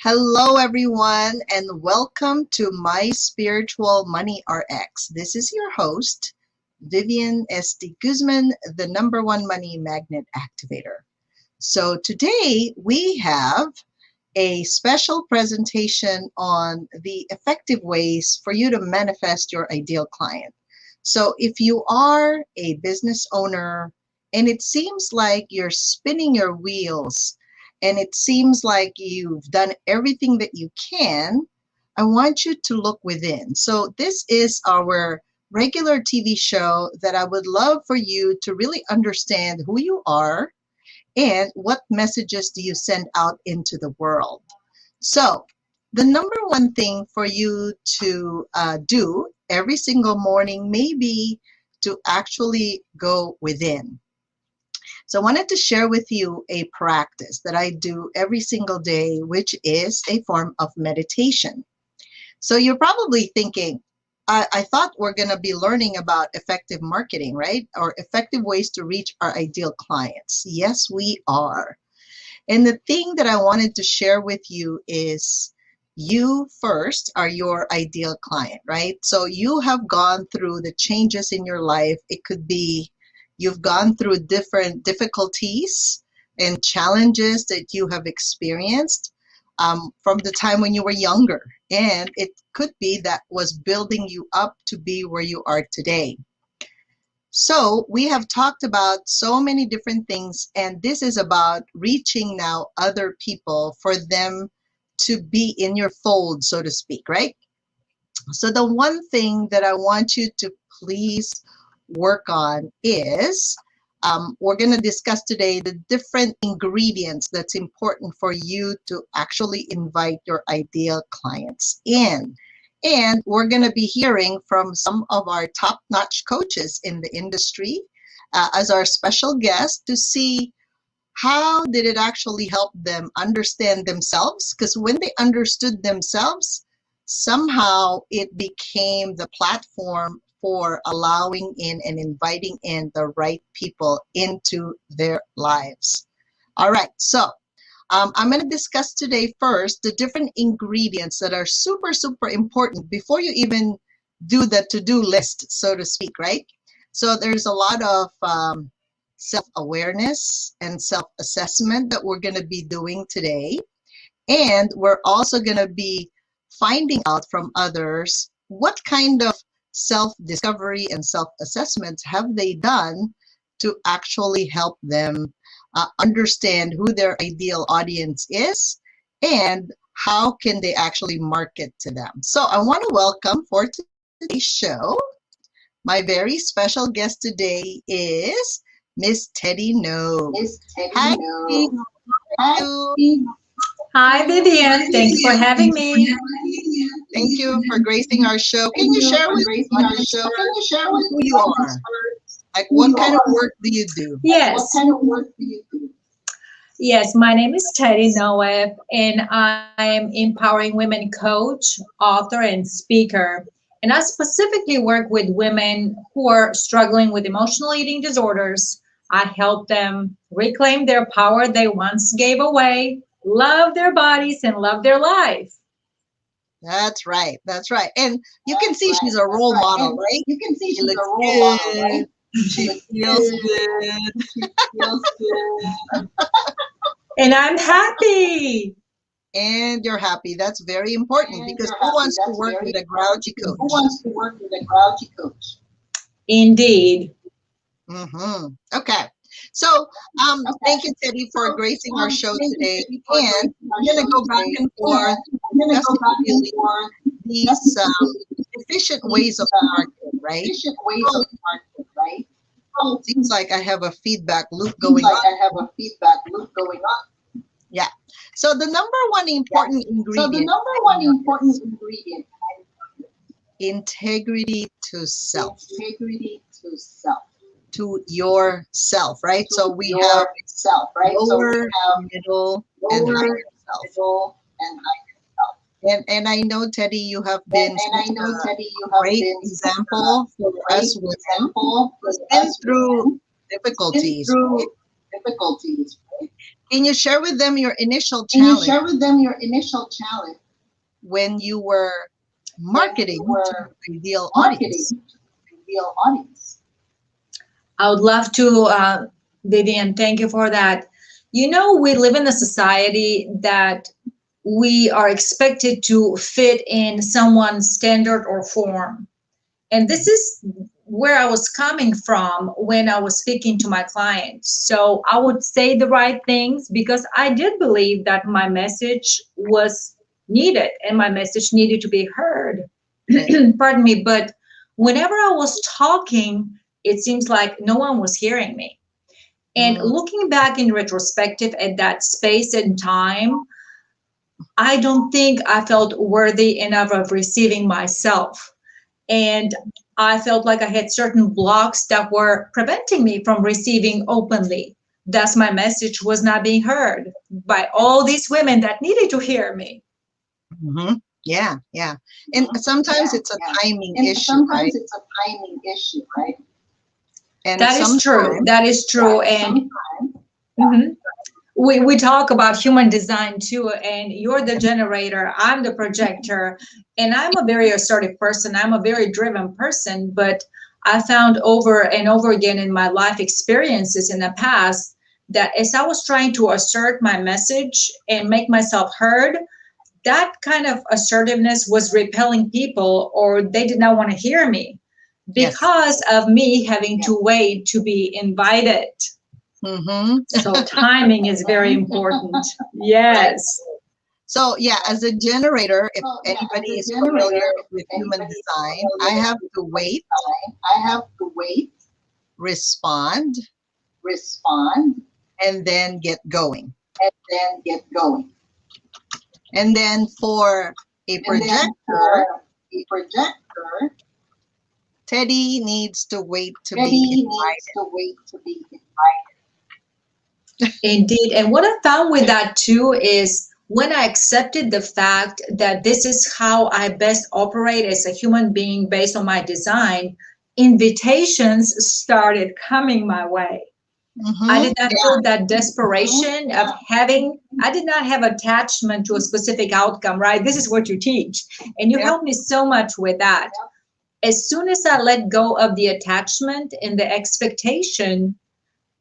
Hello, everyone, and welcome to My Spiritual Money RX. This is your host, Vivian S.D. Guzman, the #1 money magnet activator. So today we have a special presentation on the effective ways for you to manifest your ideal client. So if you are a business owner and it seems like you're spinning your wheels and it seems like you've done everything that you can, I want you to look within. So this is our regular TV show that I would love for you to really understand who you are and what messages do you send out into the world. So the #1 thing for you to do every single morning may be to actually go within. So I wanted to share with you a practice that I do every single day, which is a form of meditation. So you're probably thinking, I thought we're going to be learning about effective marketing, right? Or effective ways to reach our ideal clients. Yes, we are. And the thing that I wanted to share with you is you first are your ideal client, right? So you have gone through the changes in your life. It could be you've gone through different difficulties and challenges that you have experienced from the time when you were younger. And it could be that was building you up to be where you are today. So we have talked about so many different things, and this is about reaching now other people for them to be in your fold, so to speak, right? So the one thing that I want you to please work on is we're going to discuss today the different ingredients that's important for you to actually invite your ideal clients in. And we're going to be hearing from some of our top-notch coaches in the industry as our special guest to see how did it actually help them understand themselves, because when they understood themselves, somehow it became the platform for allowing in and inviting in the right people into their lives. All right, so I'm going to discuss today first the different ingredients that are super, super important before you even do the to-do list, so to speak, right? So there's a lot of self-awareness and self-assessment that we're going to be doing today. And we're also going to be finding out from others what kind of self-discovery and self-assessments have they done to actually help them understand who their ideal audience is and how can they actually market to them. So I want to welcome for today's show, my very special guest today is Miss Teddy No. Hi, Teddy. How are you? Hi, Vivian. Thanks for having me. Thank you for gracing our show. Can you share with us who you are? Like, what kind of work do you do? Yes. Yes, my name is Teddy Noeb, and I am empowering women coach, author, and speaker. And I specifically work with women who are struggling with emotional eating disorders. I help them reclaim their power they once gave away, love their bodies, and love their life. That's right. That's right. And you can see she's a role model, right? She looks good. She feels good. And I'm happy. And you're happy. That's very important because who wants to work with a grouchy coach? Indeed. Okay. So thank you, Teddy, for gracing our show today. And we're going to go back and forth discussing these efficient ways of marketing, right? So, seems like I have a feedback loop going on. Yeah. So the #1 important ingredient. Integrity to self. To yourself, right? So we have lower, middle, and higher self. And I know, Teddy, you have been a great example for us women who's been through difficulties. Right? Can you share with them your initial Can you challenge share with them your initial challenge when you were when you marketing to were the ideal marketing audience? to the ideal audience? I would love to, Vivian, thank you for that. You know, we live in a society that we are expected to fit in someone's standard or form. And this is where I was coming from when I was speaking to my clients. So I would say the right things because I did believe that my message was needed and my message needed to be heard. Right. Pardon me. But whenever I was talking, it seems like no one was hearing me. And Mm, looking back in retrospective at that space and time, I don't think I felt worthy enough of receiving myself. And I felt like I had certain blocks that were preventing me from receiving openly. Thus, my message was not being heard by all these women that needed to hear me. mhm. Yeah, yeah. And Mhm. sometimes Yeah, it's a yeah. timing And issue, right? sometimes it's a timing issue, right? And That is true. sometimes, That is true. Yeah, And sometimes. mhm, we talk about human design too. And you're the generator, I'm the projector. And I'm a very assertive person, I'm a very driven person. But I found over and over again in my life experiences in the past that as I was trying to assert my message and make myself heard, that kind of assertiveness was repelling people or they did not want to hear me yes. because of me having to wait to be invited. Mm-hmm. So timing is very important. Right. Yes. So yeah, as a generator, if So yeah, as anybody a is generator, familiar if with human anybody is design, I familiar have with to human wait, design, I have to wait, respond, respond, and then get going. and then get going. And then for a And then projector, for a projector, Teddy needs to wait to be Teddy needs invited. to wait to be invited. Indeed. And what I found with that too is when I accepted the fact that this is how I best operate as a human being based on my design, invitations started coming my way. I Mm-hmm. did not Yeah. feel that desperation of having, I did not have attachment to a specific outcome, right? This is what you teach. And you Yep. helped me so much with that. As soon as I let go of the attachment and the expectation,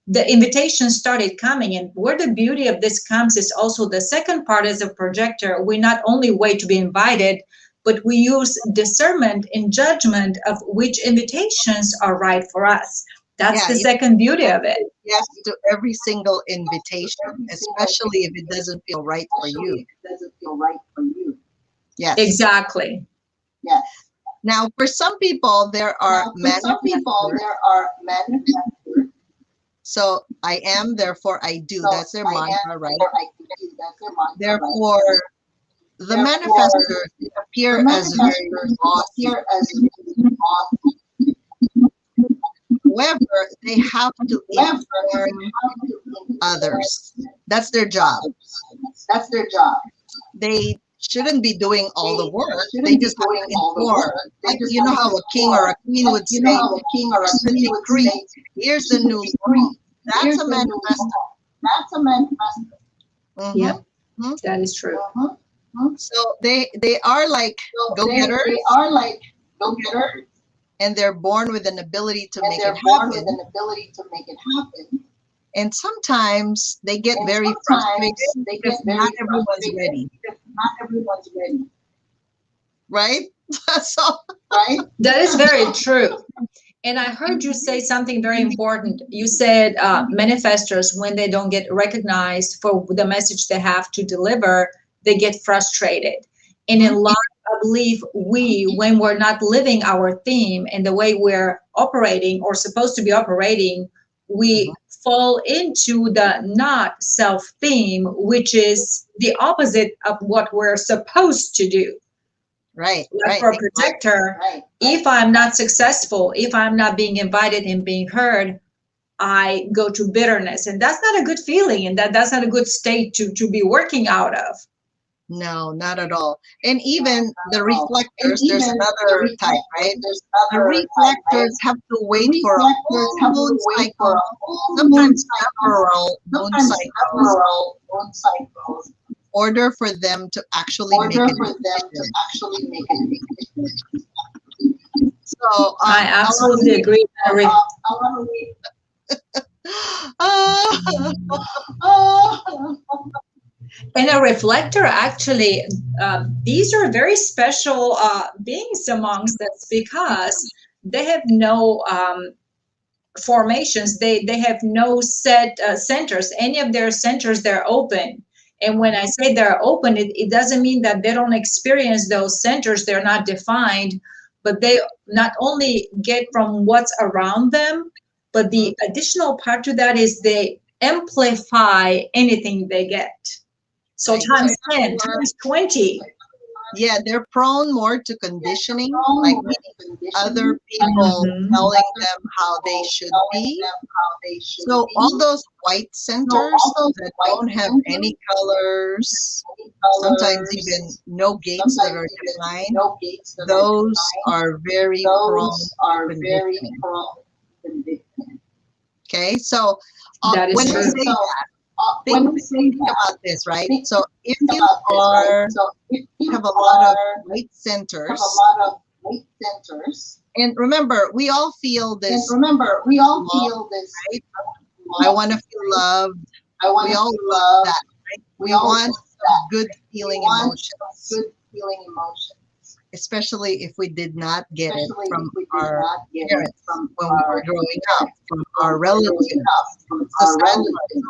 the invitation started coming. And where the beauty of this comes is also the second part as a projector. We not only wait to be invited, but we use discernment and judgment of which invitations are right for us. That's Yeah. the You second beauty have of to it. say yes to every single invitation, Every single especially if it doesn't feel right for especially you. if it doesn't feel right for you. Yes. Exactly. Yes. Now, for some people, there are Now, for some people, manifestors. there are manifestors. So I am, therefore I do. So That's their I am, mantra, right? therefore I can do. That's their mantra, right? Therefore, the Therefore, manifestors they the appear as very manifestors bossy. appear as bossy. However, they have to However, they inform have to inform others. That's their job. others. That's their job. They shouldn't be doing all the They work. They shouldn't be just have doing to all the inform. work. They Like, just you know have how to a king or inform. a queen Like, would you know say, how a king or a here's a queen would decree, say, here's the here's a new law. decree, That's here's a the new manifesto. law. That's a manifesto. Yep, Mm-hmm. that is true. Mm-hmm. So they are like So they go-getters, are like go-getters, and they're born with an ability to and make it they're born with happen. an ability to make it happen. And sometimes they get And very sometimes frustrated they because get not very everyone's frustrated ready, because not everyone's ready, right? So right? That is very true. And I heard you say something very important. You said manifestors, when they don't get recognized for the message they have to deliver, they get frustrated. And in mhm, life, I believe when we're not living our theme and the way we're operating or supposed to be operating, mhm, we fall into the not self theme, which is the opposite of what we're supposed to do. right, Like right, for a exactly. projector, Right. if I'm not successful, if I'm not being invited and being heard, I go to bitterness. And that's not a good feeling. And that's not a good state to be working out of. No, not at all. And even Not the at all. And reflectors, there's even the another type, right? reflectors, there's The another type, right? reflectors have to The wait for a reflectors full have to moon wait for cycle, a full moon sometimes cycle, several moon sometimes cycles, several moon cycles, in order for them to actually make order a for them to decision. actually make a decision. So, I I want to absolutely read. agree. I want to read. ah, Oh, And a reflector, actually, these are very special beings amongst us because they have no formations. They have no set centers. Any of their centers, they're open. And when I say they're open, it doesn't mean that they don't experience those centers. They're not defined, but they not only get from what's around them, but the additional part to that is they amplify anything they get. So times 10, exactly. times 20. Yeah, they're prone more to conditioning, like wrong meaning conditioning, other people Mhm. telling them how they should telling be. them how they should So be. all those white So centers all those that white don't have any centers, colors, any sometimes even colors, no gates that are sometimes even defined, no gates that are those defined, are very prone those to are very conditioning. prone to conditioning. Okay, so That is when I Okay, true. say so that, when think, we say think that, about this, right? think So if you about this, right? are So if you have a lot of white have a centers, lot of weight centers, and remember, we all feel and this remember, we all love, feel this right? I love, want to feel right? loved. I want We to all feel want loved. that, right? We We all want want some that. good We feeling want emotions, good feeling emotions, especially if we did not get it especially from if we did our not get it parents from when we were our growing up, parents, from when our we were growing up, relatives. from It's the our sad part. relatives.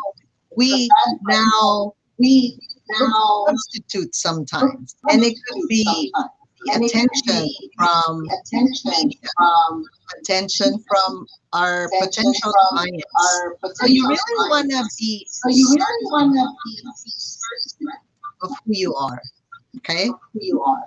The We sad part, now we look now for substitutes look sometimes, and it could substitute be sometimes, the and it could attention be from the attention media, from attention from our attention potential from clients. our So you potential really want to clients. be So you really certain want to be certain of who you are, okay? of who you are,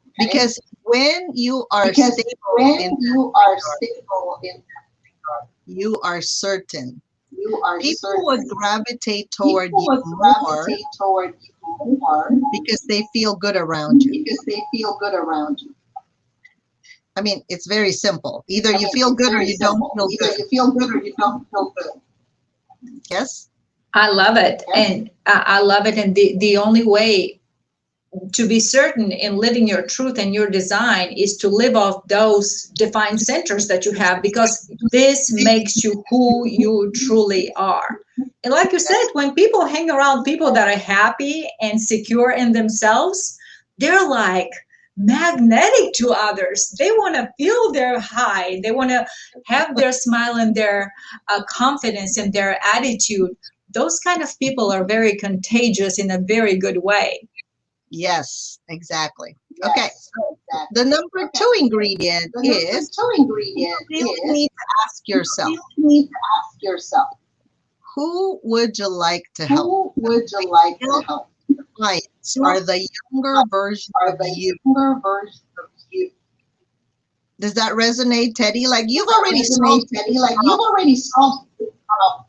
okay? Because when you are Because stable when in that you are regard, stable in that, you are certain. you are People would certain. gravitate toward People you would more gravitate toward you more because they feel good around you. because they feel good around you. I mean, it's very simple. Either I you mean, feel it's good or very you don't simple. feel Either good. you feel good or you don't feel good. Yes? I love it. Yes? And I love it. And the only way to be certain in living your truth and your design is to live off those defined centers that you have, because this makes you who you truly are. And like you said, That's when people hang around people that are happy and secure in themselves, they're like magnetic to others. They want to feel their high, they want to have their smile and their confidence and their attitude. Those kind of people are very contagious in a very good way. yes, exactly. Okay, Yes, so exactly. the number Okay. two ingredient The number is two ingredient you really is need to ask yourself, you need to ask yourself, who would you like to help? who would you like to Your help? clients are the younger version Are of the you. younger version of you? Does that resonate, Teddy? Like you've Does that already resonate, solved Teddy? this Like you've problem. already solved this problem.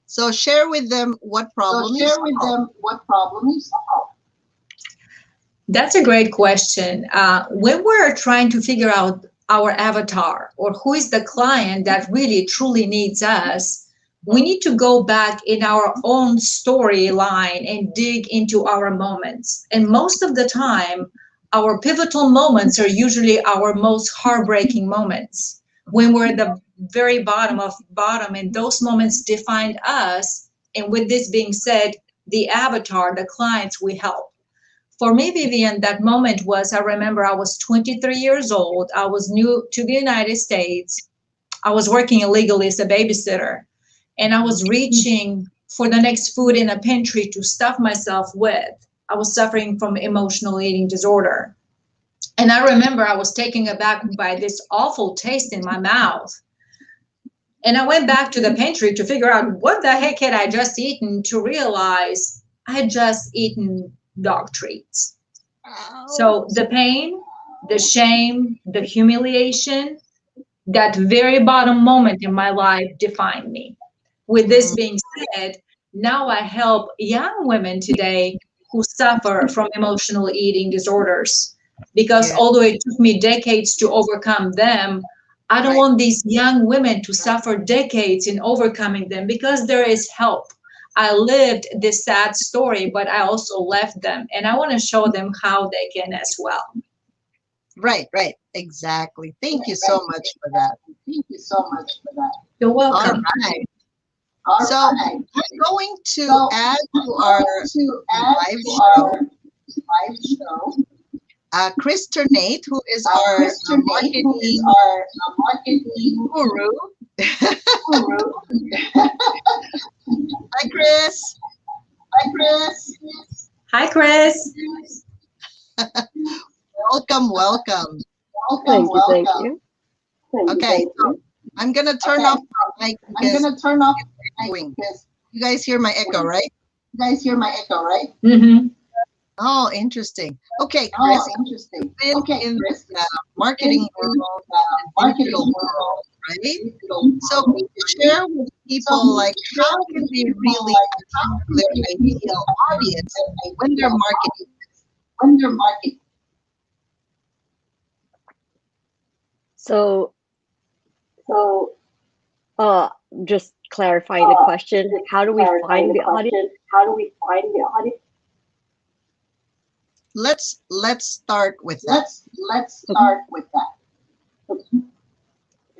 So share with them what So problem you share with solved. them what problem you solved. That's a great question. When we're trying to figure out our avatar or who is the client that really truly needs us, we need to go back in our own storyline and dig into our moments. And most of the time, our pivotal moments are usually our most heartbreaking moments when we're at the very bottom of bottom, and those moments defined us. And with this being said, the avatar, the clients we help. For me, Vivian, that moment was, I remember I was 23 years old. I was new to the United States. I was working illegally as a babysitter, and I was reaching for the next food in a pantry to stuff myself with. I was suffering from emotional eating disorder. And I remember I was taken aback by this awful taste in my mouth. And I went back to the pantry to figure out what the heck had I just eaten, to realize I had just eaten dog treats. So the pain, the shame, the humiliation, that very bottom moment in my life defined me. With this Mm, being said, now I help young women today who suffer from emotional eating disorders. Because Yeah. although it took me decades to overcome them, I don't Right. want these young women to suffer decades in overcoming them because there is help. I lived this sad story, but I also left them, and I want to show them how they can as well. Right. Right. Exactly. Thank you so Right. much for that. Thank you so much for that. You're All welcome. right. All So right. I'm going to So add I'm to our going to add live to show our live show Chris Ternate, who is our Kristen Nate, who is marketing our marketing guru. guru. Hi, Chris. Hi, Chris. Hi, Chris. Welcome, welcome. Welcome, Thank welcome. you. Okay, so I'm gonna turn Okay, off my mic I'm because gonna turn off it's my echoing. because You guys hear my echo, right? you guys hear my echo, right? Mm-hmm. Oh, interesting. Okay, Oh, Chris, interesting. been Okay, in Chris, the marketing in world, the marketing digital world, world, right? digital So world, can you right? share with So people like share how can with they people really like how attack can their they really ideal affect audience their when they're ideal marketing? audience when they're marketing? So, So, uh, just clarifying the question, just how do we clarifying find the the audience? question, how do we find the audience? Let's start with that. Let's start with that.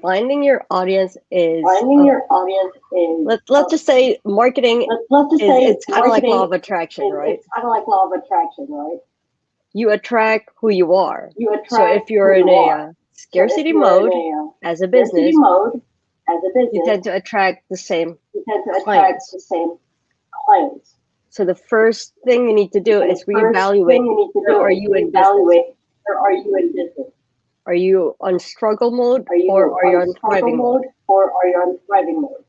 Finding your audience is, Finding your audience is let's just say marketing let's just is, say it's kind of like law marketing of attraction, is right? it's kind of like law of attraction, right? You attract who you are. You So attract if you're who in you a are. So if scarcity you're in mode a as a scarcity business, mode as a you business, tend to attract the same you tend to attract clients. the same clients. So the first thing you need to do So is the first thing reevaluate, you need to where do are is you in business? reevaluate, where are you in business? Are you on struggle mode Are you or are you on on struggle thriving mode? mode or are you on thriving mode?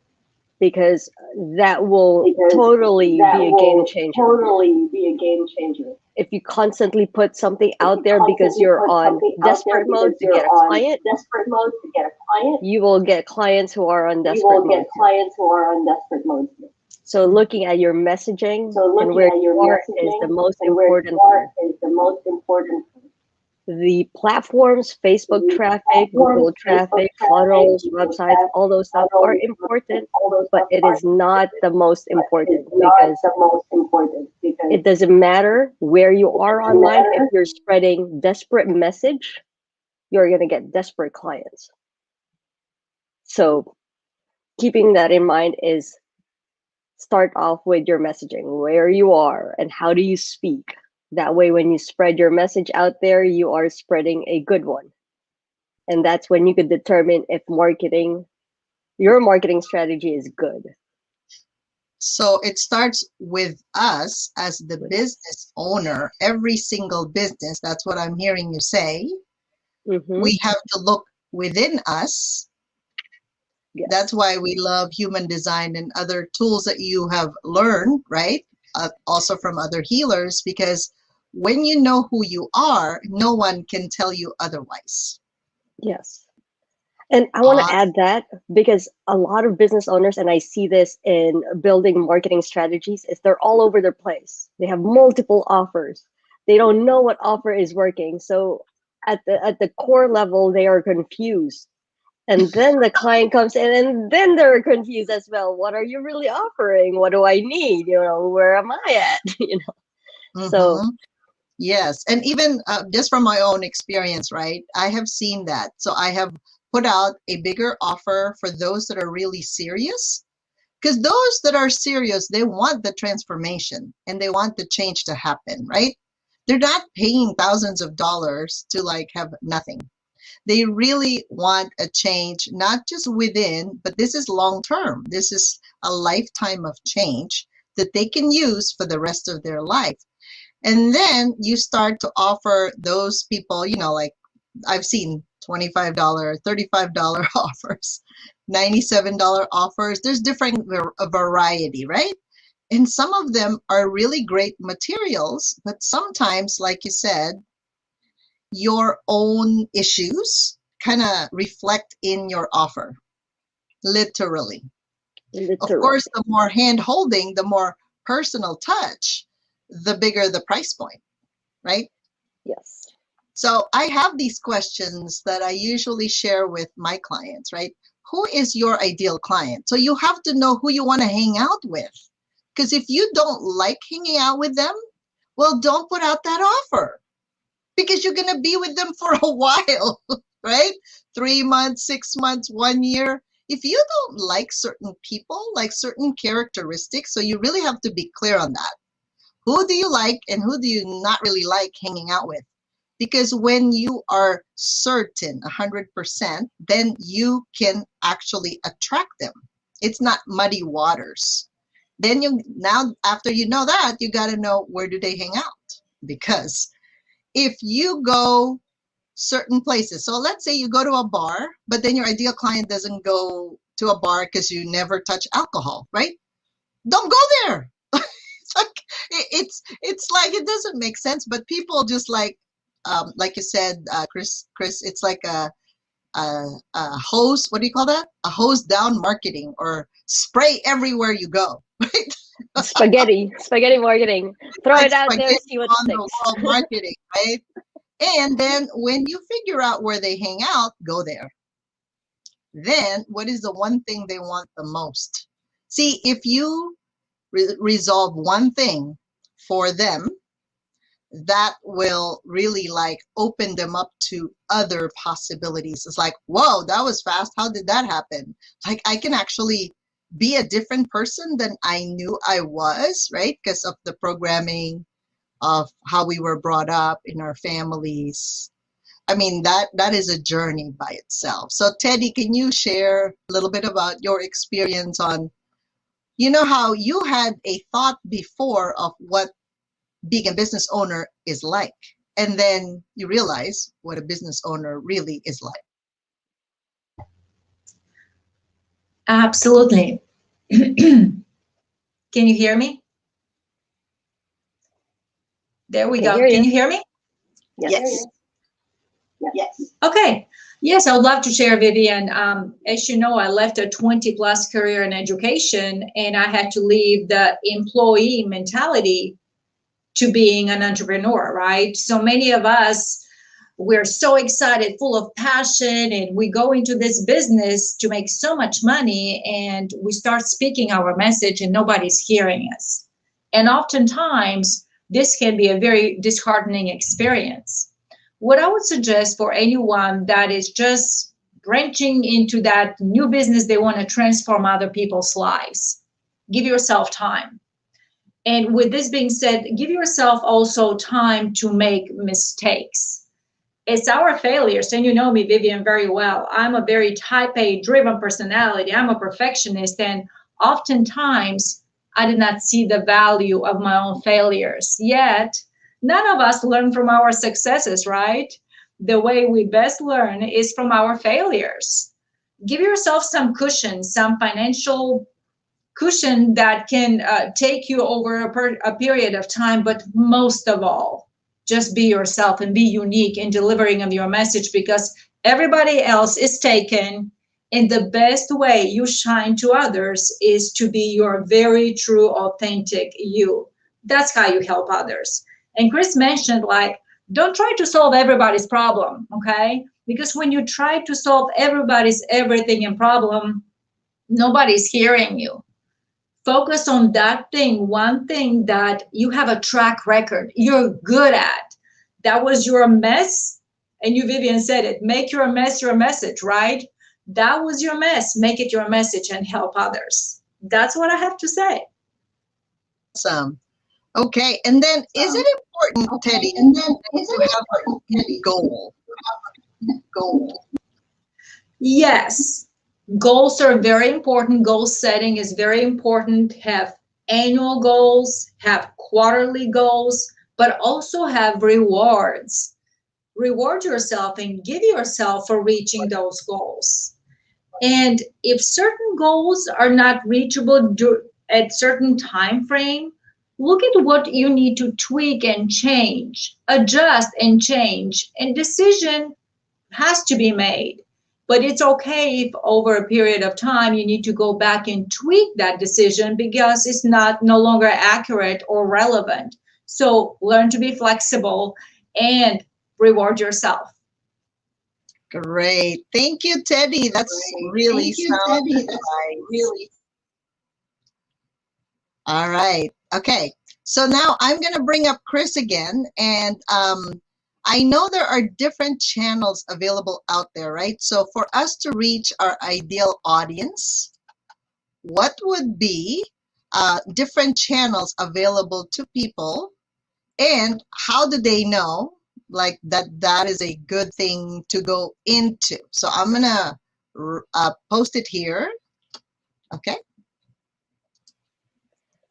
Because that will Because totally that be a game will changer. totally be a game changer. If you constantly put something If out you there because constantly you're put on something out there desperate mode because to you're get a on client, desperate mode to get a client, you will get clients who are on you desperate will mode get too. clients who are on desperate mode. So looking at your messaging So and looking where at your you are is the messaging most and where you important are thing. is the most important thing. The platforms, Facebook The traffic, platforms, Google Facebook traffic, traffic, funnels, Google websites, traffic, all those stuff are funnels, important, all those but stuff it are is not the most but it important is not because the most important because it doesn't matter where you it are doesn't online. If matter. you're spreading desperate message, you're going to get desperate clients. So keeping that in mind is start off with your messaging, where you are and how do you speak. That way, when you spread your message out there, you are spreading a good one. And that's when you could determine if your marketing strategy is good. So it starts with us as the business owner, every single business. That's what I'm hearing you say. Mm-hmm. We have to look within us. Yes. That's why we love human design and other tools that you have learned, right? Also from other healers, because when you know who you are, no one can tell you otherwise. Yes. And I want to add that because a lot of business owners, and I see this in building marketing strategies, is they're all over their place. They have multiple offers. They don't know what offer is working. So at the core level, they are confused. And then the client comes in and then they're confused as well. What are you really offering? What do I need? Where am I at? So Mm-hmm. Yes, and even just from my own experience, right? I have seen that. So I have put out a bigger offer for those that are really serious. Because those that are serious, they want the transformation and they want the change to happen, right? They're not paying thousands of dollars to like have nothing. They really want a change, not just within, but this is long term. This is a lifetime of change that they can use for the rest of their life. And then you start to offer those people, like I've seen $25, $35 offers, $97 offers. There's different a variety, right? And some of them are really great materials, but sometimes, like you said, your own issues kind of reflect in your offer, literally. Of literally. course, the more hand holding, the more personal touch, the bigger the price point, right? Yes. So I have these questions that I usually share with my clients, right? Who is your ideal client? So you have to know who you want to hang out with. Because if you don't like hanging out with them, well, don't put out that offer because you're going to be with them for a while, right? 3 months, 6 months, 1 year. If you don't like certain people, like certain characteristics, so you really have to be clear on that. Who do you like and who do you not really like hanging out with? Because when you are certain 100%, then you can actually attract them. It's not muddy waters. Then now after you know that, you got to know where do they hang out. Because if you go certain places, so let's say you go to a bar, but then your ideal client doesn't go to a bar because you never touch alcohol, right? Don't go there. It's like it's like it doesn't make sense, but people just like you said, Chris, it's like a hose. What do you call that? A hose down marketing or spray everywhere you go, right? Spaghetti marketing. Throw Like it out there, spaghetti see what on the sticks. wall marketing, right? And then when you figure out where they hang out, go there. Then what is the one thing they want the most? See, if you resolve one thing for them, that will really like open them up to other possibilities. It's like, whoa, that was fast. How did that happen? Like I can actually be a different person than I knew I was, right? Because of the programming of how we were brought up in our families. I mean, that is a journey by itself. So Teddy, can you share a little bit about your experience on, how you had a thought before of what being a business owner is like, and then you realize what a business owner really is like? Absolutely. Can you hear me? There we Can go. hear Can you. you hear me? Yes. Yes. Okay. Yes, I would love to share, Vivian. As you know, I left a 20 plus career in education and I had to leave the employee mentality to being an entrepreneur, right? So many of us, we're so excited, full of passion, and we go into this business to make so much money and we start speaking our message and nobody's hearing us. And oftentimes, this can be a very disheartening experience. What I would suggest for anyone that is just branching into that new business, they want to transform other people's lives, give yourself time. And with this being said, give yourself also time to make mistakes. It's our failures, and you know me, Vivian, very well. I'm a very type A driven personality. I'm a perfectionist, and oftentimes I did not see the value of my own failures. Yet, none of us learn from our successes, right? The way we best learn is from our failures. Give yourself some cushion, some financial cushion that can take you over a period of time, but most of all, just be yourself and be unique in delivering of your message, because everybody else is taken, and the best way you shine to others is to be your very true, authentic you. That's how you help others. And Chris mentioned, like, don't try to solve everybody's problem, okay? Because when you try to solve everybody's everything and problem, nobody's hearing you. Focus on that thing, one thing that you have a track record, you're good at. That was your mess. And you, Vivian, said it. Make your mess your message, right? That was your mess. Make it your message and help others. That's what I have to say. Awesome. Okay. And then is it important, Teddy, to have a goal? Yes. Goals are very important. Goal setting is very important. Have annual goals, have quarterly goals, but also have rewards. Reward yourself and give yourself for reaching those goals. And if certain goals are not reachable at certain time frame, look at what you need to tweak and change, adjust and change, and decision has to be made. But it's okay if over a period of time you need to go back and tweak that decision because it's not no longer accurate or relevant. So learn to be flexible and reward yourself. Great. Thank you, Teddy. That's really Thank you, sound Teddy. That's advice. really All right. Okay. So now I'm going to bring up Chris again. And I know there are different channels available out there, right? So for us to reach our ideal audience, what would be different channels available to people? And how do they know like that is a good thing to go into? So I'm going to post it here. Okay.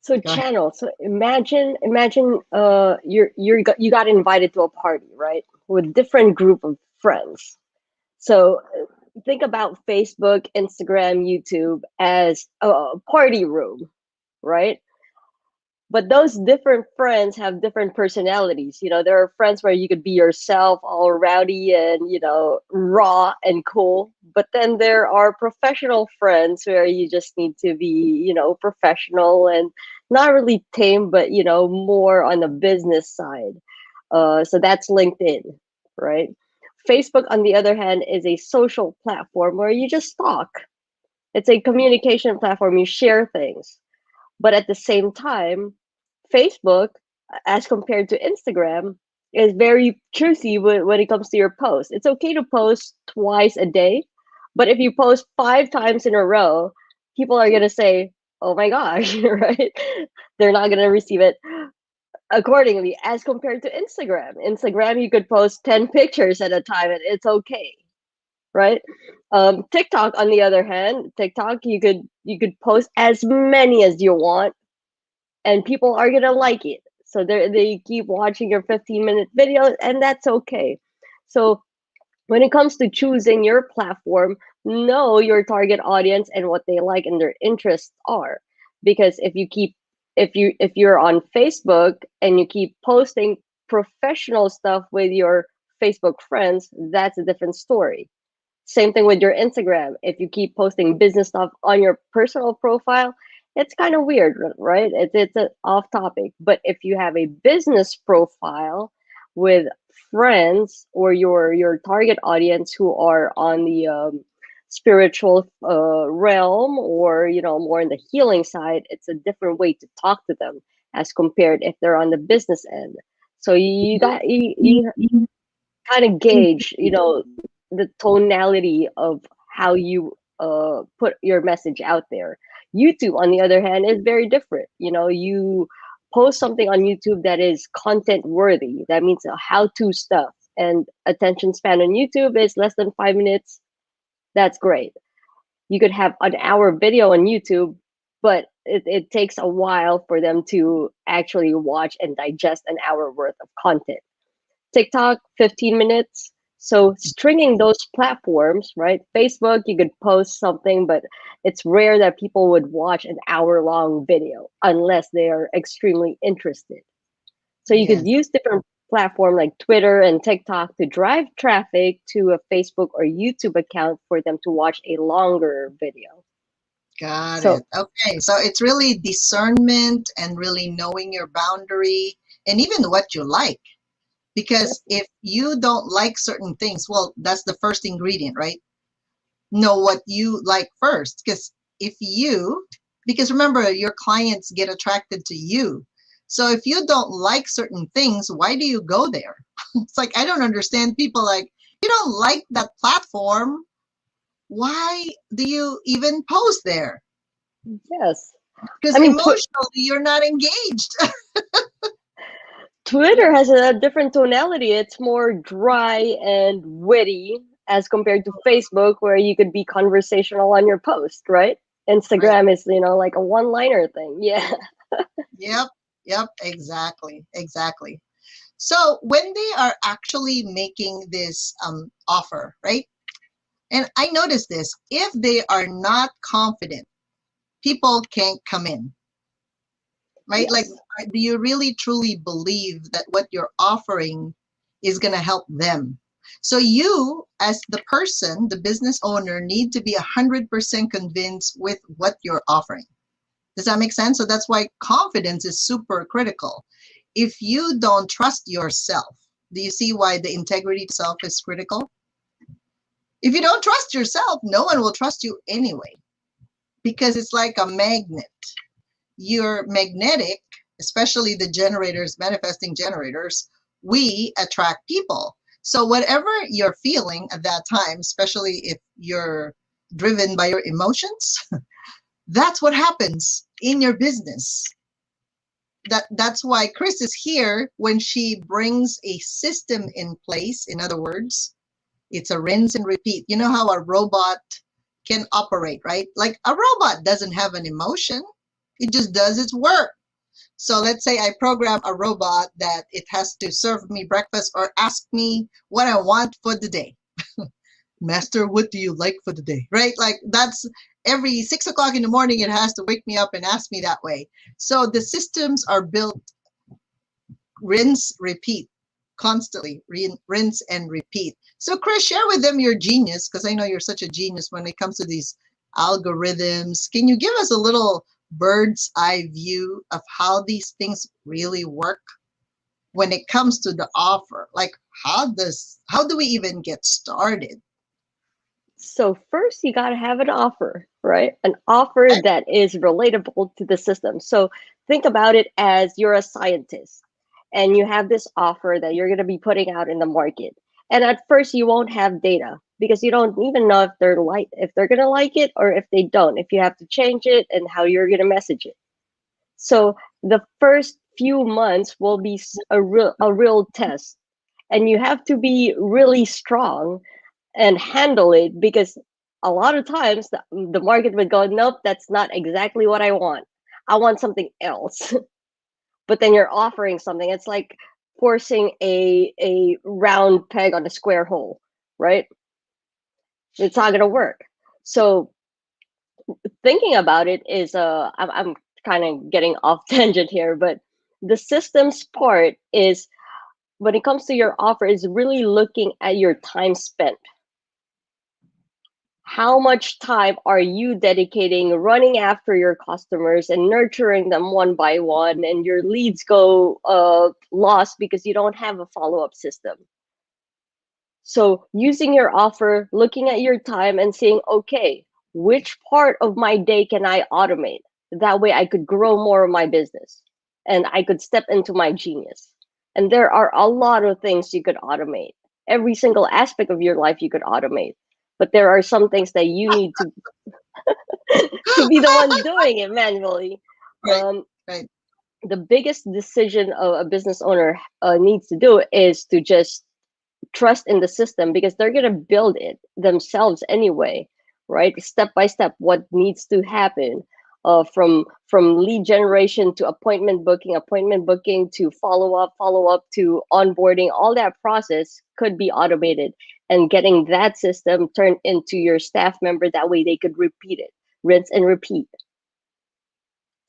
So Go ahead. channel. So imagine you got invited to a party, right? With different group of friends. So think about Facebook, Instagram, YouTube as a party room, right? But those different friends have different personalities. There are friends where you could be yourself, all rowdy and raw and cool. But then there are professional friends where you just need to be professional and not really tame, but more on the business side. So that's LinkedIn, right? Facebook, on the other hand, is a social platform where you just talk. It's a communication platform. You share things. But at the same time, Facebook, as compared to Instagram, is very truthy when it comes to your posts. It's okay to post twice a day, but if you post 5 times in a row, people are going to say, oh my gosh, right? They're not going to receive it accordingly as compared to Instagram. Instagram, you could post 10 pictures at a time and it's okay, right? TikTok, on the other hand, TikTok, you could post as many as you want and people are gonna like it. So they keep watching your 15-minute videos, and that's okay. So when it comes to choosing your platform, know your target audience and what they like and their interests are. Because if you're on Facebook and you keep posting professional stuff with your Facebook friends, that's a different story. Same thing with your Instagram. If you keep posting business stuff on your personal profile, it's kind of weird, right? It's an off topic. But if you have a business profile with friends or your target audience who are on the spiritual realm or more in the healing side, it's a different way to talk to them as compared if they're on the business end. So you kind of gauge, the tonality of how you put your message out there. YouTube, on the other hand, is very different. You post something on YouTube that is content worthy. That means how-to stuff, and attention span on YouTube is less than 5 minutes. That's great. You could have an hour video on YouTube, but it takes a while for them to actually watch and digest an hour worth of content. TikTok, 15 minutes. So stringing those platforms, right? Facebook, you could post something, but it's rare that people would watch an hour-long video unless they are extremely interested. So you could Yes. use different platforms like Twitter and TikTok to drive traffic to a Facebook or YouTube account for them to watch a longer video. Got So it. Okay. So it's really discernment and really knowing your boundary and even what you like. yep, Because if you don't like certain things, well, that's the first ingredient, right? Know what you like first. Because remember, your clients get attracted to you. So if you don't like certain things, why do you go there? It's like, I don't understand people like, you don't like that platform. Why do you even post there? yes. Because I mean, emotionally, you're not engaged. Twitter has a different tonality. It's more dry and witty as compared to Facebook, where you could be conversational on your post, right? Right. Instagram is, like a one-liner thing. Yeah. Yep. Yep. Exactly. Exactly. So when they are actually making this offer, right? And I noticed this, if they are not confident, people can't come in, right? Like, Yes. do you really truly believe that what you're offering is going to help them? So you, as the person, the business owner, need to be 100% convinced with what you're offering. Does that make sense? So that's why confidence is super critical. If you don't trust yourself, do you see why the integrity to self is critical? If you don't trust yourself, no one will trust you anyway, because it's like a magnet. You're magnetic, especially the generators, manifesting generators. We attract people. So whatever you're feeling at that time, especially if you're driven by your emotions, that's what happens in your business. That's why Chris is here when she brings a system in place. In other words, it's a rinse and repeat. You know how a robot can operate, right? Like a robot doesn't have an emotion. It just does its work. So let's say I program a robot that it has to serve me breakfast or ask me what I want for the day. Master, what do you like for the day? Right? Like that's every 6 o'clock in the morning, it has to wake me up and ask me that way. So the systems are built rinse, repeat, constantly rinse and repeat. So Chris, share with them your genius, because I know you're such a genius when it comes to these algorithms. Can you give us a little bird's eye view of how these things really work when it comes to the offer? Like how do we even get started? So first you got to have an offer, right? An offer Okay. that is relatable to the system. So think about it as you're a scientist and you have this offer that you're going to be putting out in the market. And at first you won't have data because you don't even know if they're going to like it or if they don't, if you have to change it and how you're going to message it. So the first few months will be a real test, and you have to be really strong and handle it, because a lot of times the market would go, nope, that's not exactly what I want something else. But then you're offering something. It's like forcing a round peg on a square hole, right? It's not going to work. So thinking about it is I'm kind of getting off tangent here, but the systems part is, when it comes to your offer, is really looking at your time spent. How much time are you dedicating running after your customers and nurturing them one by one, and your leads go lost because you don't have a follow-up system? So using your offer, looking at your time and saying, okay, which part of my day can I automate? That way I could grow more of my business and I could step into my genius. And there are a lot of things you could automate. Every single aspect of your life you could automate. But there are some things that you need to be the one doing it manually. Right, Um, right. the biggest decision a business owner needs to do is to just trust in the system, because they're going to build it themselves anyway, right? Step by step, what needs to happen, from lead generation to appointment booking to follow up to onboarding. All that process could be automated, and getting that system turned into your staff member, that way they could repeat it, rinse and repeat.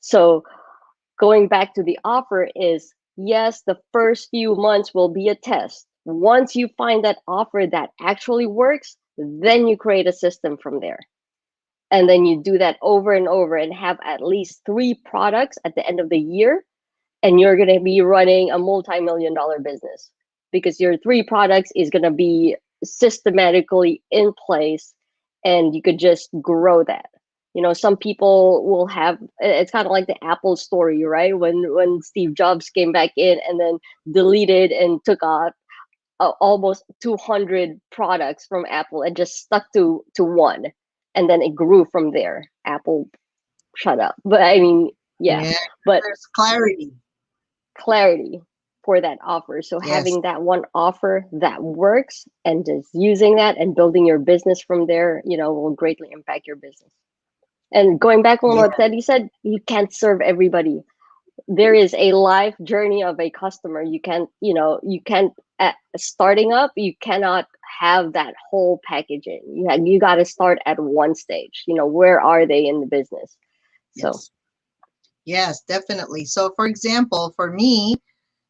So going back to the offer is, yes, the first few months will be a test. Once you find that offer that actually works, then you create a system from there. And then you do that over and over and have at least 3 products at the end of the year. And you're going to be running a multi-million-dollar business, because your 3 products is going to be systematically in place, and you could just grow that. Some people will have, it's kind of like the Apple story, right? When Steve Jobs came back in and then deleted and took out almost 200 products from Apple and just stuck to one, and then it grew from there. Apple shut up. But I mean, yeah. Yeah, But there's clarity. clarity for that offer. So Yes, having that one offer that works and just using that and building your business from there, will greatly impact your business. And going back on yeah, what Teddy said, you can't serve everybody. There is a life journey of a customer. You can't at starting up, you cannot have that whole package in. You got to start at one stage. Where are they in the business? So yes, yes, definitely. So for example, for me,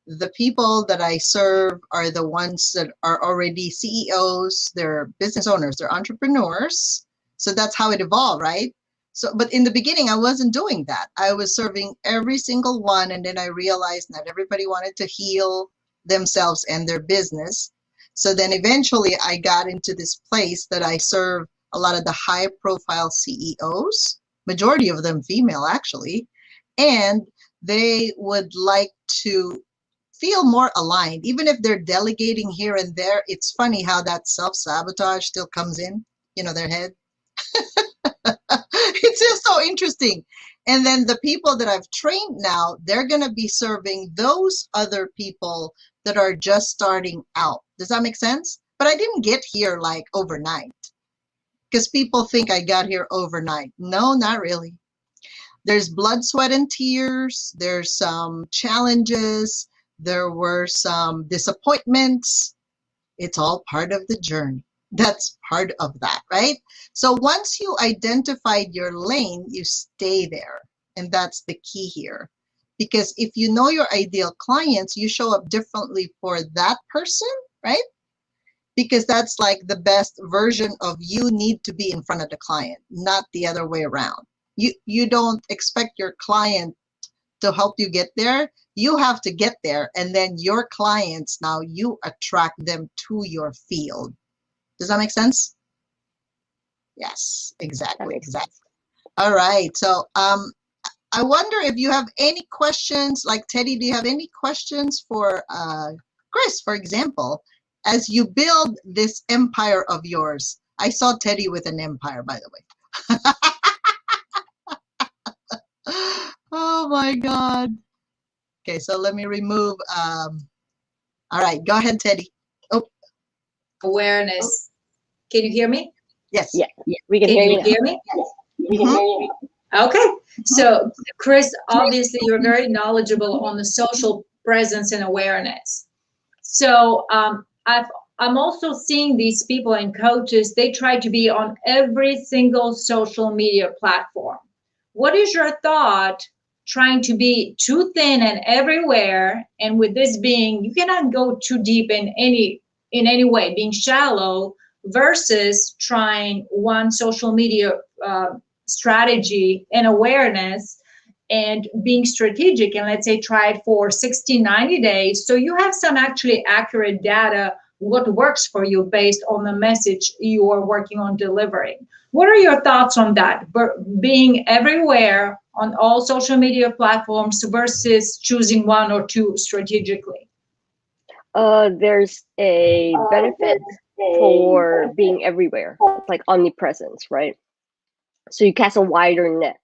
the people that I serve are the ones that are already CEOs, they're business owners, they're entrepreneurs. So that's how it evolved, right? So, but in the beginning, I wasn't doing that. I was serving every single one. And then I realized not everybody wanted to heal themselves and their business. So then eventually I got into this place that I serve a lot of the high profile CEOs, majority of them female actually, and they would like to feel more aligned. Even if they're delegating here and there, it's funny how that self-sabotage still comes in, their head. It's just so interesting. And then the people that I've trained now, they're going to be serving those other people that are just starting out. Does that make sense? But I didn't get here like overnight, because people think I got here overnight. No, not really. There's blood, sweat, and tears. There's some challenges. There were some disappointments. It's all part of the journey. That's part of that, right? So once you identified your lane, you stay there. And that's the key here. Because if you know your ideal clients, you show up differently for that person, right? Because that's like the best version of you need to be in front of the client, not the other way around. You don't expect your client to help you get there. You have to get there, and then your clients, now you attract them to your field. Does that make sense? Yes, That exactly, makes exactly. sense. All right. So I wonder if you have any questions, like Teddy, do you have any questions for Chris, for example, as you build this empire of yours? I saw Teddy with an empire, by the way. Oh my God. Okay, so let me remove. All right, go ahead, Teddy. Oh, Awareness. Can you hear me? yes. Yeah, we can Can hear you you now. hear me? Yes, we can Mhm. hear you. Okay. So, Chris, obviously you're very knowledgeable on the social presence and awareness. So, I'm also seeing these people and coaches, they try to be on every single social media platform. What is your thought trying to be too thin and everywhere? And with this being, you cannot go too deep in any way, being shallow versus trying one social media strategy and awareness and being strategic, and let's say try it for 60, 90 days, so you have some actually accurate data what works for you based on the message you are working on delivering. What are your thoughts on that, being everywhere on all social media platforms versus choosing one or two strategically? There's a benefit There's a for being everywhere. It's like omnipresence, right? So you cast a wider net.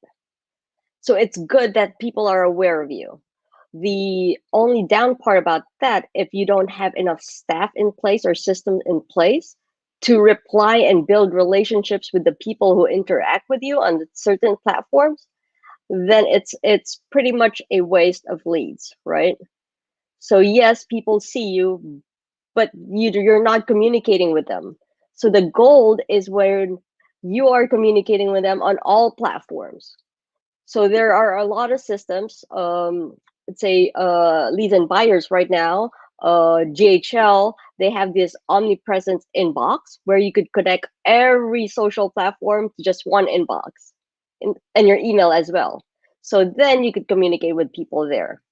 So it's good that people are aware of you. The only down part about that, if you don't have enough staff in place or system in place to reply and build relationships with the people who interact with you on certain platforms, then it's pretty much a waste of leads, right? So yes, people see you, but you're not communicating with them. So the gold is when you are communicating with them on all platforms. So there are a lot of systems, let's say leads and buyers right now, GHL, they have this omnipresence inbox where you could connect every social platform to just one inbox and your email as well. So then you could communicate with people there.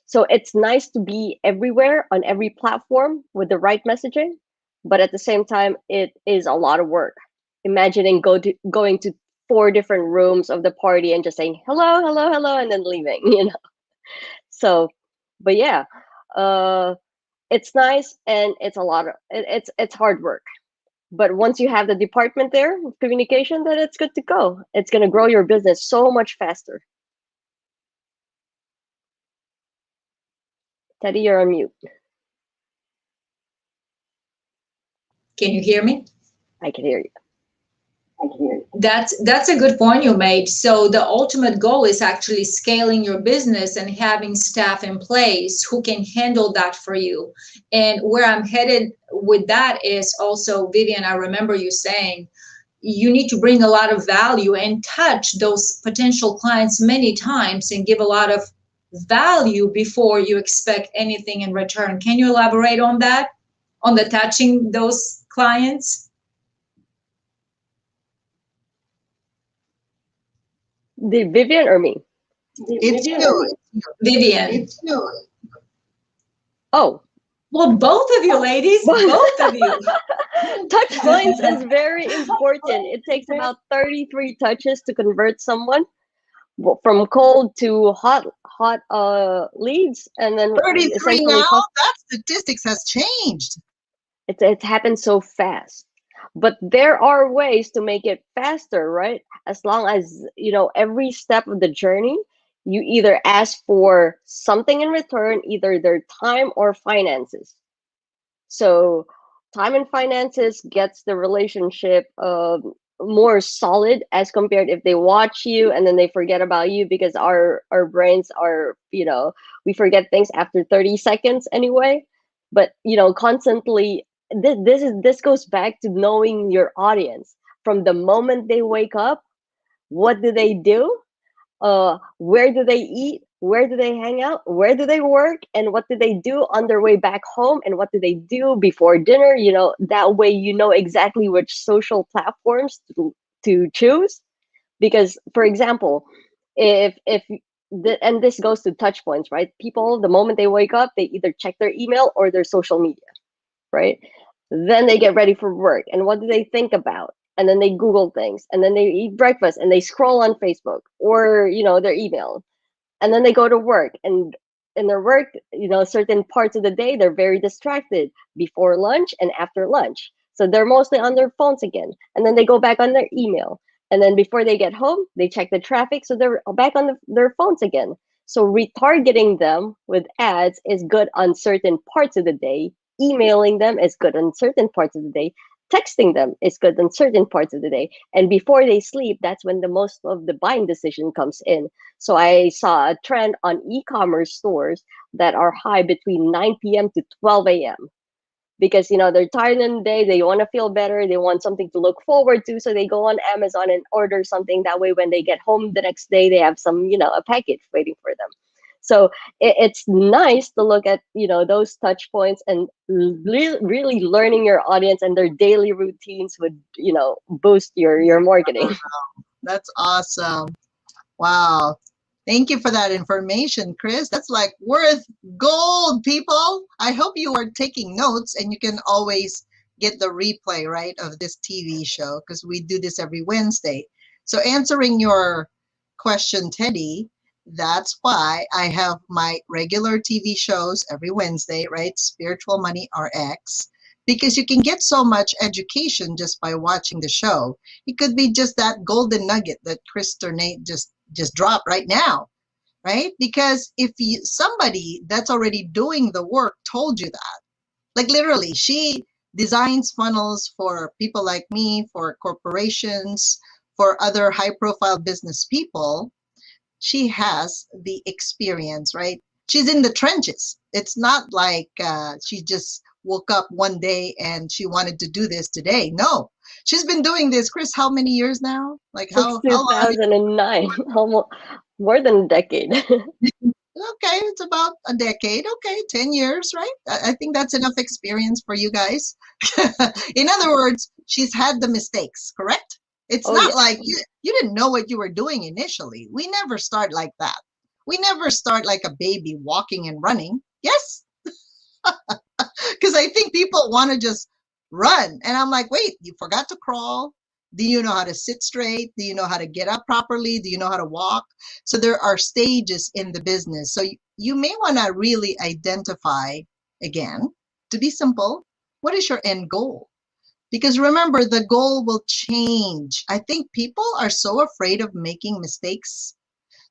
So it's nice to be everywhere on every platform with the right messaging, but at the same time, it is a lot of work. Imagining going to four different rooms of the party and just saying hello, hello, hello, and then leaving. So, but yeah, uh, it's nice and it's a lot of it's hard work. But once you have the department there with communication, then it's good to go. It's gonna grow your business so much faster. Teddy, you're on mute. Can you hear me? I can hear you. I can hear you. That's a good point you made. So the ultimate goal is actually scaling your business and having staff in place who can handle that for you. And where I'm headed with that is also, Vivian, I remember you saying you need to bring a lot of value and touch those potential clients many times and give a lot of value before you expect anything in return. Can you elaborate on that, on the touching those clients? The Vivian or me? It's Vivian or you. me? It's you. Vivian. It's you. Oh, Well, both of you ladies, both of you. touch points is very important. It takes about 33 touches to convert someone from cold to hot leads, and then 33 essentially now? That statistics has changed. it happens so fast. But there are ways to make it faster, right? As long as every step of the journey, you either ask for something in return, either their time or finances. So time and finances gets the relationship more solid as compared if they watch you and then they forget about you, because our brains are, we forget things after 30 seconds anyway. But constantly, this goes back to knowing your audience from the moment they wake up. What do they do? Where do they eat, where do they hang out, where do they work, and what do they do on their way back home, and what do they do before dinner. That way you know exactly which social platforms to choose. Because, for example, if and this goes to touch points, right? People, the moment they wake up, they either check their email or their social media, right? Then they get ready for work. And what do they think about? And then they Google things, and then they eat breakfast and they scroll on Facebook or, their email. And then they go to work, and in their work, certain parts of the day, they're very distracted before lunch and after lunch. So they're mostly on their phones again. And then they go back on their email. And then before they get home, they check the traffic. So they're back on their phones again. So retargeting them with ads is good on certain parts of the day. Emailing them is good on certain parts of the day. Texting them is good on certain parts of the day. And before they sleep, that's when the most of the buying decision comes in. So I saw a trend on e-commerce stores that are high between 9 p.m. to 12 a.m. because they're tired in the day, they want to feel better, they want something to look forward to, so they go on Amazon and order something. That way, when they get home the next day, they have some a package waiting for them. So it's nice to look at those touch points and really learning your audience, and their daily routines would boost your marketing. That's awesome. Wow. Thank you for that information, Chris. That's like worth gold, people. I hope you are taking notes, and you can always get the replay, right, of this TV show, because we do this every Wednesday. So answering your question, Teddy, that's why I have my regular TV shows every Wednesday, right? Spiritual Money RX, because you can get so much education just by watching the show. It could be just that golden nugget that Chris Nate just dropped right now, right? Because if somebody that's already doing the work told you that, like literally, she designs funnels for people like me, for corporations, for other high profile business people. She has the experience, right? She's in the trenches. It's not like she just woke up one day and she wanted to do this today. No, she's been doing this, Chris, how many years now? Like Since how long have 2009, almost more than a decade. Okay, it's about a decade. Okay, 10 years, right? I think that's enough experience for you guys. In other words, she's had the mistakes, correct? It's Oh not yeah. like you didn't know what you were doing initially. We never start like that. We never start like a baby walking and running. Yes? Because I think people want to just run. And I'm like, wait, you forgot to crawl. Do you know how to sit straight? Do you know how to get up properly? Do you know how to walk? So there are stages in the business. So you may want to really identify, again, to be simple, what is your end goal? Because remember, the goal will change. I think people are so afraid of making mistakes.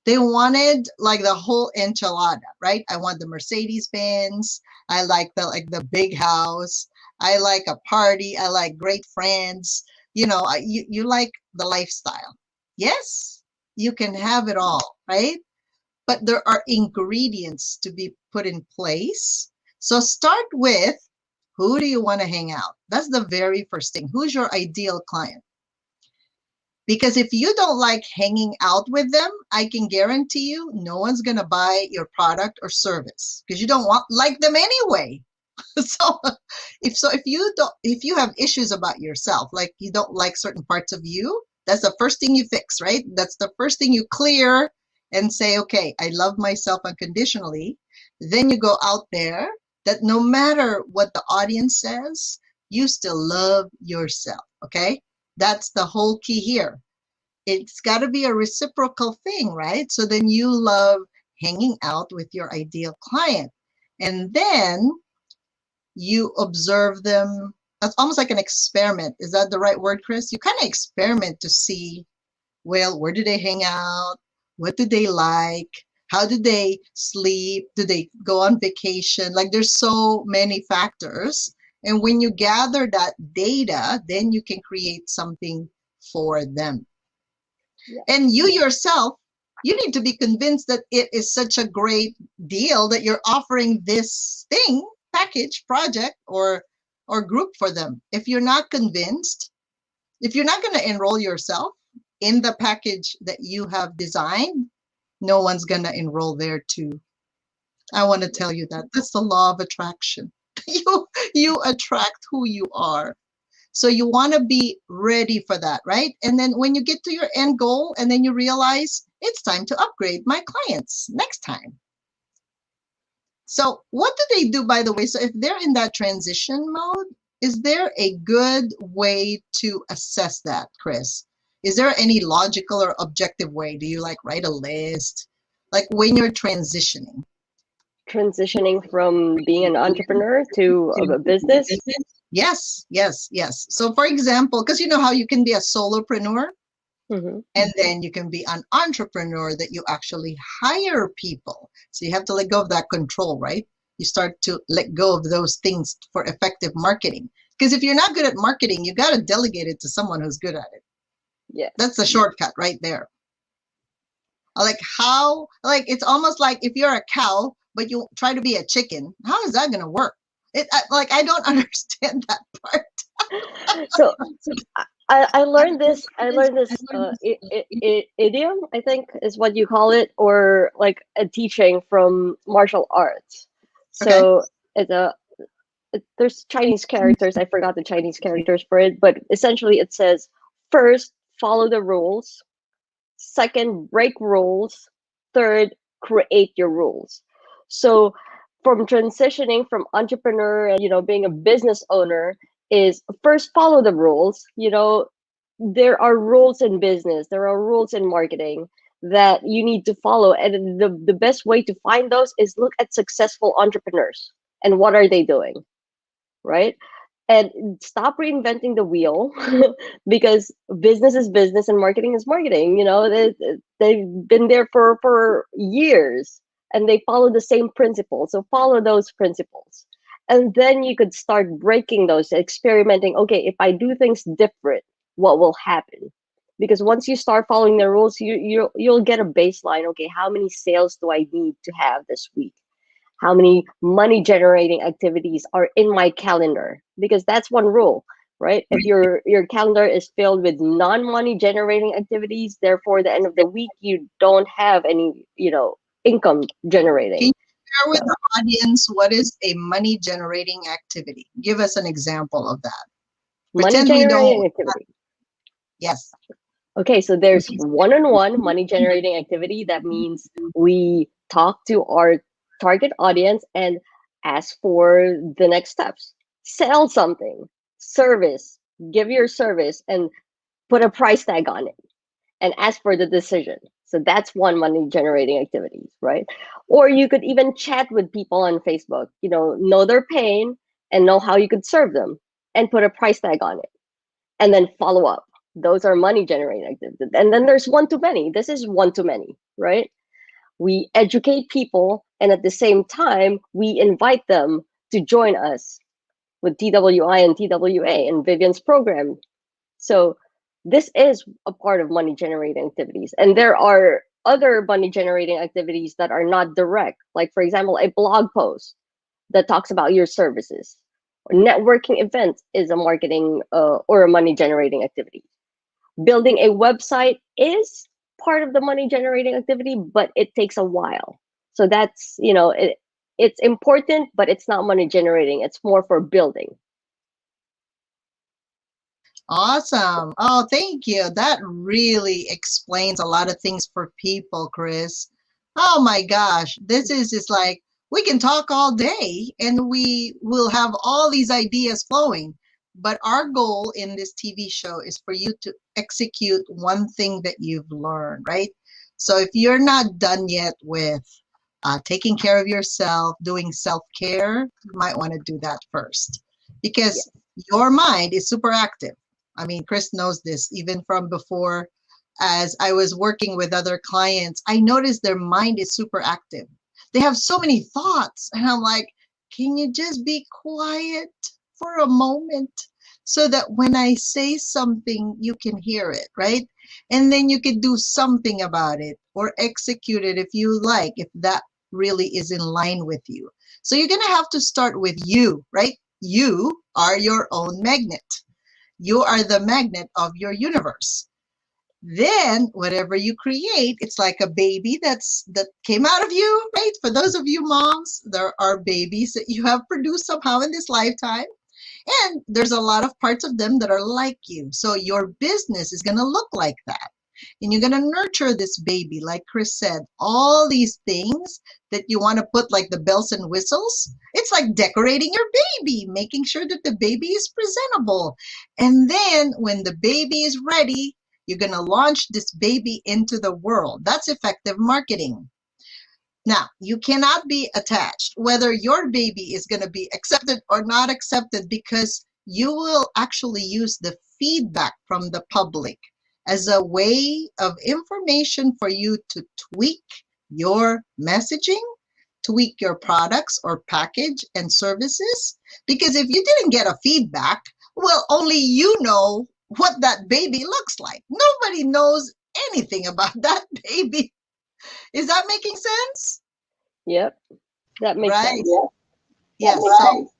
They wanted like the whole enchilada, right? I want the Mercedes Benz. I like the big house. I like a party. I like great friends. You like the lifestyle. Yes, you can have it all, right? But there are ingredients to be put in place. So start with, who do you want to hang out? That's the very first thing. Who's your ideal client? Because if you don't like hanging out with them, I can guarantee you no one's going to buy your product or service because you don't want like them anyway. So if you have issues about yourself, like you don't like certain parts of you, That's the first thing you fix, right? That's the first thing you clear and say, okay, I love myself unconditionally. Then you go out there that no matter what the audience says, you still love yourself, okay? That's the whole key here. It's got to be a reciprocal thing, right? So then you love hanging out with your ideal client. And then you observe them. That's almost like an experiment. Is that the right word, Chris? You kind of experiment to see, well, where do they hang out? What do they like? How do they sleep? Do they go on vacation? Like there's so many factors. And when you gather that data, then you can create something for them. Yeah. And you yourself, you need to be convinced that it is such a great deal that you're offering this thing, package, project, or group for them. If you're not convinced, if you're not going to enroll yourself in the package that you have designed, no one's going to enroll there too. I want to tell you that. That's the law of attraction. You attract who you are. So you want to be ready for that, right? And then when you get to your end goal and then you realize it's time to upgrade my clients next time. So what do they do, by the way? So if they're in that transition mode, is there a good way to assess that, Chris? Is there any logical or objective way? Do you like write a list? Like when you're transitioning? Transitioning from being an entrepreneur to a business. Yes, yes, yes. So for example, because you know how you can be a solopreneur Mm-hmm. and then you can be an entrepreneur that you actually hire people. So you have to let go of that control, right? You start to let go of those things for effective marketing. Because if you're not good at marketing, you got to delegate it to someone who's good at it. Yeah. That's the shortcut right there. Like how, like it's almost like if you're a cow, but you try to be a chicken, how is that going to work? Like I don't understand that part. So I learned this. I learned this idiom, I think, is what you call it, or like a teaching from martial arts. Okay. So it's there's Chinese characters. I forgot the Chinese characters for it, but essentially it says first follow the rules, second break rules, third create your rules. So from transitioning from entrepreneur and being a business owner is first follow the rules. There are rules in business, there are rules in marketing that you need to follow, and the best way to find those is look at successful entrepreneurs and what are they doing, right? And stop reinventing the wheel because business is business and marketing is marketing. They've been there for years and they follow the same principles. So follow those principles. And then you could start breaking those, experimenting. Okay, if I do things different, what will happen? Because once you start following the rules, you'll get a baseline. Okay, how many sales do I need to have this week? How many money generating activities are in my calendar? Because that's one rule, right? If your calendar is filled with non-money generating activities, therefore the end of the week you don't have any income Can generating. you share with So, the audience what is a money generating activity? Give us an example of that. money Pretend we generating don't. activity. Yes. Okay, so there's one-on-one money generating activity. That means we talk to our target audience and ask for the next steps. Sell something, service, give your service and put a price tag on it and ask for the decision. So that's one money generating activity, right? Or you could even chat with people on Facebook, know their pain and know how you could serve them and put a price tag on it and then follow up. Those are money generating activities. And then there's one to many. This is one to many, right? We educate people and at the same time, we invite them to join us with TWI and TWA and Vivian's program. So this is a part of money generating activities. And there are other money generating activities that are not direct. Like, for example, a blog post that talks about your services. Networking events is a marketing or a money generating activity. Building a website is part of the money generating activity, but it takes a while. So that's, it's important, but it's not money generating. It's more for building. Awesome. Oh, thank you. That really explains a lot of things for people, Chris. Oh my gosh. This is just like we can talk all day and we will have all these ideas flowing. But our goal in this TV show is for you to execute one thing that you've learned, right? So if you're not done yet with taking care of yourself, doing self care, you might want to do that first Yes. because your mind is super active. I mean, Chris knows this even from before. As I was working with other clients, I noticed their mind is super active. They have so many thoughts. And I'm like, can you just be quiet for a moment so that when I say something, you can hear it, right? And then you could do something about it or execute it if you like, if that really is in line with you. So you're going to have to start with you, right? You are your own magnet. You are the magnet of your universe. Then whatever you create, it's like a baby that came out of you, right? For those of you moms, there are babies that you have produced somehow in this lifetime. And there's a lot of parts of them that are like you. So your business is going to look like that. And you're going to nurture this baby, like Chris said, all these things that you want to put like the bells and whistles. It's like decorating your baby, making sure that the baby is presentable. And then when the baby is ready, you're going to launch this baby into the world. That's effective marketing. Now, you cannot be attached whether your baby is going to be accepted or not accepted because you will actually use the feedback from the public as a way of information for you to tweak your messaging, tweak your products or package and services. Because if you didn't get a feedback, well, only you know what that baby looks like. Nobody knows anything about that baby. Is that making sense? Yep. That makes Right. sense. Yes. Right. So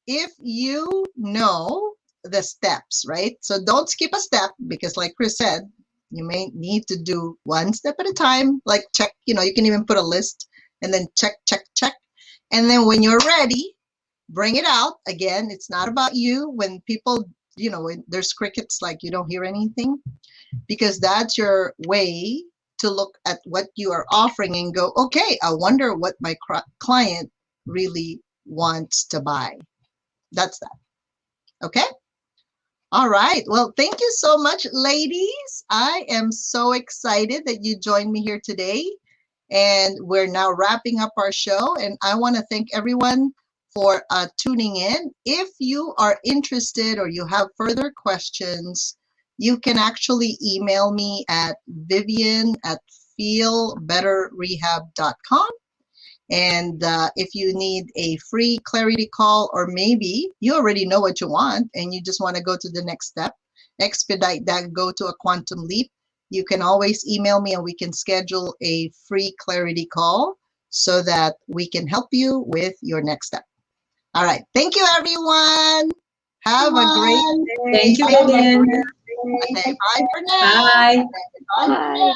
if you know the steps, right? So don't skip a step because, like Chris said, you may need to do one step at a time. Like check, you can even put a list and then check, check, check. And then when you're ready, bring it out. Again, it's not about you. When people, when there's crickets, like you don't hear anything because that's your way to look at what you are offering and go, okay, I wonder what my client really wants to buy. That's that. Okay. All right. Well, thank you so much, ladies. I am so excited that you joined me here today. And we're now wrapping up our show. And I want to thank everyone for tuning in. If you are interested or you have further questions, you can actually email me at vivian@feelbetterrehab.com. And if you need a free clarity call, or maybe you already know what you want and you just want to go to the next step, expedite that, go to a quantum leap, you can always email me and we can schedule a free clarity call so that we can help you with your next step. All right. Thank you, everyone. Have a great day. Thank you, Vivian. Okay, bye for now. Bye. Bye. Bye.